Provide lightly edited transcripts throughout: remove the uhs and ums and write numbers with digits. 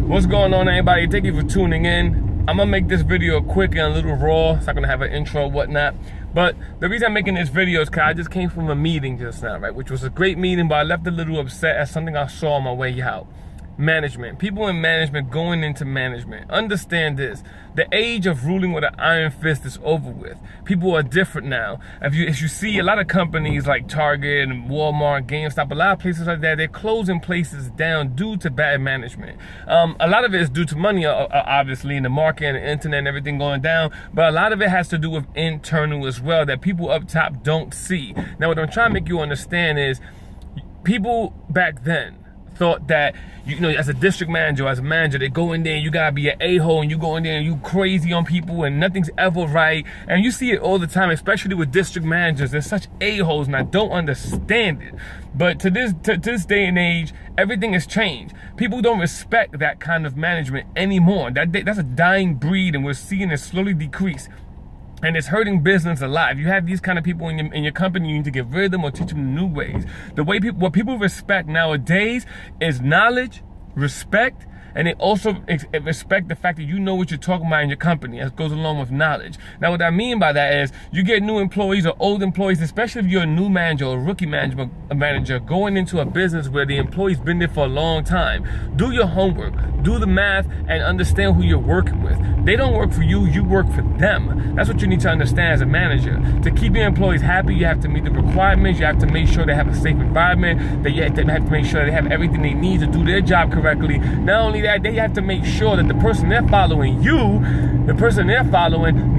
What's going on, everybody? Thank you for tuning in. I'm gonna make this video quick and a little raw. It's not gonna have an intro or whatnot. But the reason I'm making this video is because I just came from a meeting just now, right? Which was a great meeting, but I left a little upset at something I saw on my way out. Management. People in management going into management. Understand this. The age of ruling with an iron fist is over with. People are different now. If you see a lot of companies like Target and Walmart, GameStop, a lot of places like that, they're closing places down due to bad management. A lot of it is due to money, obviously, in the market and the internet and everything going down, but a lot of it has to do with internal as well that people up top don't see. Now, what I'm trying to make you understand is people back then thought that, you know, as a district manager, as a manager, they go in there and you gotta be an a-hole and you go in there and you crazy on people and nothing's ever right. And you see it all the time, especially with district managers. They're such a-holes and I don't understand it. But to this day and age, everything has changed. People don't respect that kind of management anymore. That's a dying breed and we're seeing it slowly decrease. And it's hurting business a lot. If you have these kind of people in your company, you need to get rid of them or teach them new ways. What people respect nowadays is knowledge, respect, and they also respect the fact that you know what you're talking about in your company. That goes along with knowledge. Now, what I mean by that is you get new employees or old employees, especially if you're a new manager or a rookie manager going into a business where the employee's been there for a long time. Do your homework, do the math, and understand who you're working with. They don't work for you, you work for them. That's what you need to understand as a manager. To keep your employees happy, you have to meet the requirements, you have to make sure they have a safe environment, that you have to make sure they have everything they need to do their job correctly. Not only that, they have to make sure that the person they're following,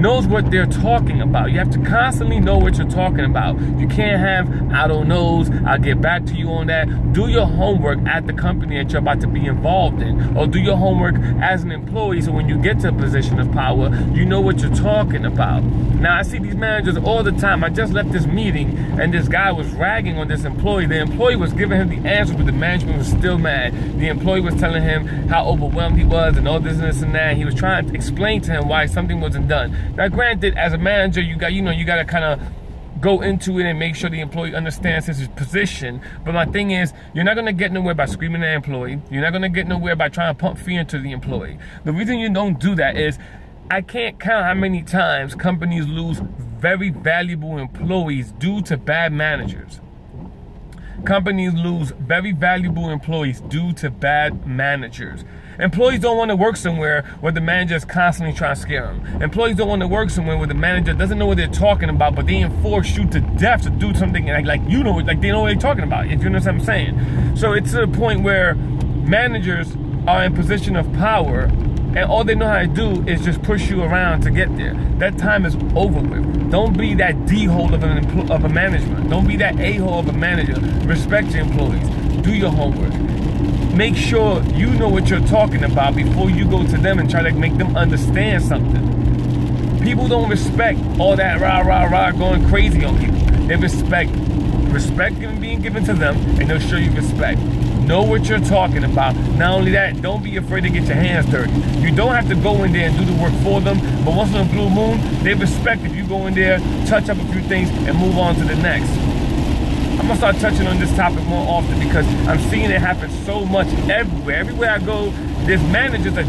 knows what they're talking about. You have to constantly know what you're talking about. You can't have, I don't know, I'll get back to you on that. Do your homework at the company that you're about to be involved in. Or do your homework as an employee so when you get to a position of power, you know what you're talking about. Now, I see these managers all the time. I just left this meeting and this guy was ragging on this employee. The employee was giving him the answer, but the management was still mad. The employee was telling him how overwhelmed he was and all this and that. He was trying to explain to him why something wasn't done. Now, granted, as a manager, you got to kind of go into it and make sure the employee understands his position. But my thing is, you're not going to get nowhere by screaming at the employee. You're not going to get nowhere by trying to pump fear into the employee. The reason you don't do that is I can't count how many times companies lose very valuable employees due to bad managers. Companies lose very valuable employees due to bad managers. Employees don't want to work somewhere where the manager is constantly trying to scare them. Employees don't want to work somewhere where the manager doesn't know what they're talking about, but they enforce you to death to do something like they know what they're talking about, if you understand what I'm saying. So it's to the point where managers are in position of power and all they know how to do is just push you around to get there. That time is over with. Don't be that D-hole of a management. Don't be that A-hole of a manager. Respect your employees. Do your homework. Make sure you know what you're talking about before you go to them and try to make them understand something. People don't respect all that rah going crazy on people. They respect being given to them, and they'll show you respect. Know what you're talking about. Not only that, don't be afraid to get your hands dirty. You don't have to go in there and do the work for them, but once in a blue moon, they respect if you go in there, touch up a few things, and move on to the next. I'm gonna start touching on this topic more often because I'm seeing it happen so much everywhere. Everywhere I go, there's managers that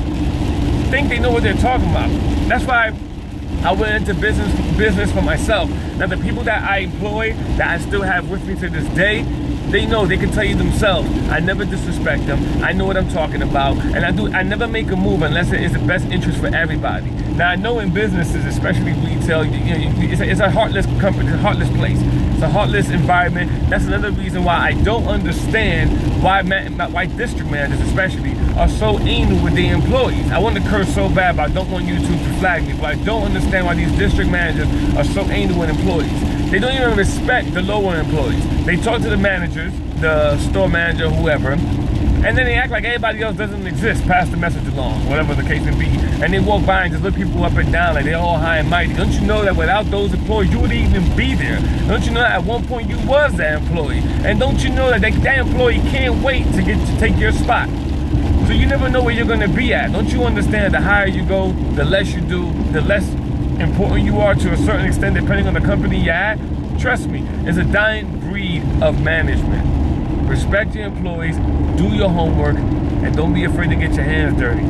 think they know what they're talking about. That's why I went into business for myself. Now, the people that I employ, that I still have with me to this day, they know, they can tell you themselves, I never disrespect them, I know what I'm talking about, and I never make a move unless it is the best interest for everybody. Now, I know in businesses, especially retail, it's a heartless company, it's a heartless place. It's a heartless environment. That's another reason why I don't understand why district managers especially are so anal with their employees. I want to curse so bad, but I don't want YouTube to flag me, but I don't understand why these district managers are so anal with employees. They don't even respect the lower employees. They talk to the managers, the store manager, whoever, and then they act like everybody else doesn't exist, pass the message along, whatever the case may be. And they walk by and just look people up and down like they're all high and mighty. Don't you know that without those employees, you wouldn't even be there? Don't you know that at one point you was that employee? And don't you know that that employee can't wait to take your spot? So you never know where you're gonna be at. Don't you understand the higher you go, the less you do, the less important you are to a certain extent depending on the company you're at? Trust me, it's a dying breed of management. Respect your employees, do your homework, and don't be afraid to get your hands dirty.